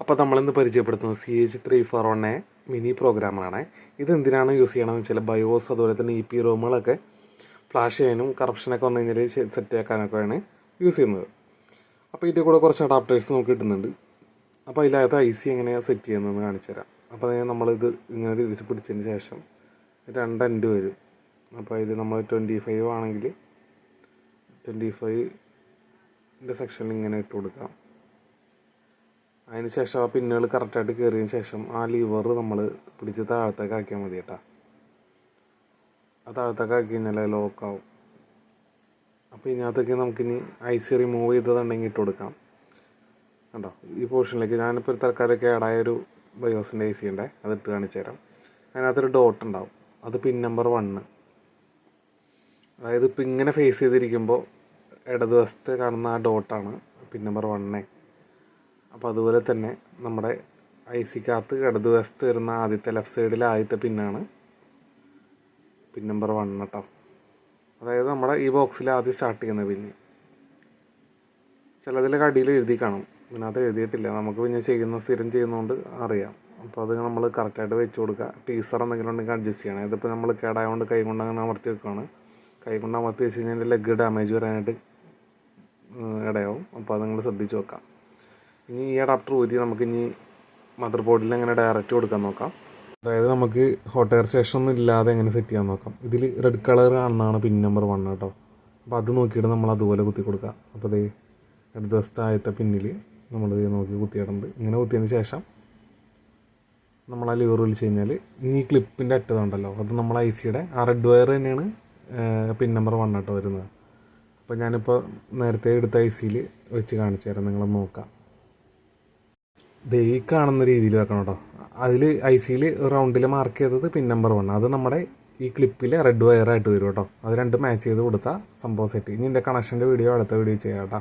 അപ്പോൾ നമ്മളിന്ന് പരിചയപ്പെടുത്തുന്നത് CH341 മിനി പ്രോഗ്രാമാണ്. ഇതെന്തിനാണ് യൂസ് ചെയ്യണമെന്ന് വെച്ചാൽ ബയോസ് അതുപോലെ തന്നെ EPROMകളൊക്കെ ഫ്ലാഷ് ചെയ്യാനും കറപ്ഷനൊക്കെ വന്നു കഴിഞ്ഞാൽ സെറ്റ് ആക്കാനൊക്കെയാണ് യൂസ് ചെയ്യുന്നത്. അപ്പോൾ ഇതിൻ്റെ കൂടെ കുറച്ച് അഡാപ്റ്റേഴ്സ് നമുക്ക് കിട്ടുന്നുണ്ട്. അപ്പോൾ അതിനകത്ത് IC എങ്ങനെയാണ് സെറ്റ് ചെയ്യുന്നതെന്ന് കാണിച്ചു തരാം. അപ്പോൾ നമ്മളിത് ഇങ്ങനെ തിരിച്ച് പിടിച്ചതിന് ശേഷം 2 എൻഡ് വരും. അപ്പോൾ ഇത് നമ്മൾ 25 ആണെങ്കിൽ 25ൻ്റെ സെക്ഷനിൽ ഇങ്ങനെ ഇട്ട് കൊടുക്കാം. അതിന് ശേഷം ആ പിന്നുകൾ കറക്റ്റായിട്ട് കയറിയതിന് ശേഷം ആ ലിവർ നമ്മൾ പിടിച്ച് താഴത്തേക്ക് ആക്കിയാൽ മതി കേട്ടോ. ആ താഴത്തേക്ക് ആക്കി കഴിഞ്ഞാൽ ലോക്കാവും. അപ്പോൾ ഇതിനകത്തേക്ക് നമുക്കിനി IC റിമൂവ് ചെയ്തതുണ്ടെങ്കിൽ ഇട്ട് കൊടുക്കാം. കണ്ടോ, ഈ പോർഷനിലേക്ക് ഞാനിപ്പോൾ തൽക്കാലമൊക്കെ ആഡായൊരു ബയോസിൻ്റെ IC ഉണ്ട്, അതിട്ട് കാണിച്ചു തരാം. അതിനകത്തൊരു ഡോട്ട് ഉണ്ടാവും, അത് പിൻ നമ്പർ 1. അതായത് ഇപ്പം ഇങ്ങനെ ഫേസ് ചെയ്തിരിക്കുമ്പോൾ ഇടതുവശത്ത് കാണുന്ന ആ ഡോട്ടാണ് പിൻ നമ്പർ 1. അപ്പോൾ അതുപോലെ തന്നെ നമ്മുടെ ICക്കകത്ത് ഇടതുവശത്ത് വരുന്ന ആദ്യത്തെ ലെഫ്റ്റ് സൈഡിലെ ആദ്യത്തെ പിന്നാണ് പിൻ നമ്പർ 1 കേട്ടോ. അതായത് നമ്മുടെ ഈ ബോക്സിൽ ആദ്യം സ്റ്റാർട്ട് ചെയ്യുന്ന പിന്ന്. ചിലതിലൊക്കെ അടിയിൽ എഴുതി കാണും, ഇതിനകത്ത് എഴുതിയിട്ടില്ല. നമുക്ക് പിന്നെ സ്ഥിരം ചെയ്യുന്നതുകൊണ്ട് അറിയാം. അപ്പോൾ അത് നമ്മൾ കറക്റ്റായിട്ട് വെച്ച് കൊടുക്കുക. ടീസർ എന്തെങ്കിലും ഉണ്ടെങ്കിൽ അഡ്ജസ്റ്റ് ചെയ്യണം. ഇതിപ്പോൾ നമ്മൾ കേടായതുകൊണ്ട് കൈ കൊണ്ട് അങ്ങനെ അമർത്തി വെക്കുകയാണ്. കൈ കൊണ്ട് അമർത്തി വെച്ച് കഴിഞ്ഞാൽ ലെഗ് ഡാമേജ് വരാനായിട്ട് ഇടയാവും. അപ്പോൾ അത് നിങ്ങൾ ശ്രദ്ധിച്ച് വെക്കാം. ഇനി ഈ അഡാപ്റ്റർ ഊരി നമുക്കിനി മദർ ബോർഡിൽ എങ്ങനെ ഡയറക്റ്റ് കൊടുക്കാൻ നോക്കാം. അതായത് നമുക്ക് ഹോട്ട് എയർ സ്റ്റേഷൻ ഒന്നും ഇല്ലാതെ എങ്ങനെ സെറ്റ് ചെയ്യാൻ നോക്കാം. ഇതിൽ റെഡ് കളർ കാണുന്നതാണ് പിൻ നമ്പർ 1 കേട്ടോ. അപ്പോൾ അത് നോക്കിയിട്ട് നമ്മൾ അതുപോലെ കുത്തി കൊടുക്കുക. അപ്പോൾ ഇത് ഇടതുവശത്തെ ആദ്യത്തെ പിന്നിൽ നമ്മളിത് നോക്കി കുത്തിയിടുന്നുണ്ട്. ഇങ്ങനെ കുത്തിയതിന് ശേഷം നമ്മൾ ആ ലിവർ വിളിച്ച് കഴിഞ്ഞാൽ ഇനി ഈ ക്ലിപ്പിൻ്റെ അറ്റതുണ്ടല്ലോ, അത് നമ്മൾ ICയുടെ ആ റെഡ് വയർ തന്നെയാണ് പിൻ നമ്പർ 1 കേട്ടോ വരുന്നത്. അപ്പോൾ ഞാനിപ്പോൾ നേരത്തെ എടുത്ത ICയിൽ വെച്ച് കാണിച്ചു തരാം, നിങ്ങൾ നോക്കാം. ഈ കാണുന്ന രീതിയിൽ വെക്കണം കേട്ടോ. അതിൽ ICയിൽ റൗണ്ടിൽ മാർക്ക് ചെയ്തത് പിൻ നമ്പർ 1, അത് നമ്മുടെ ഈ ക്ലിപ്പിൽ റെഡ് വയറായിട്ട് വരും കേട്ടോ. അത് 2 മാച്ച് ചെയ്ത് കൊടുത്താൽ സംഭവം സെറ്റ്. ഇനി എൻ്റെ കണക്ഷൻ്റെ വീഡിയോ അടുത്ത വീഡിയോ ചെയ്യാം കേട്ടോ.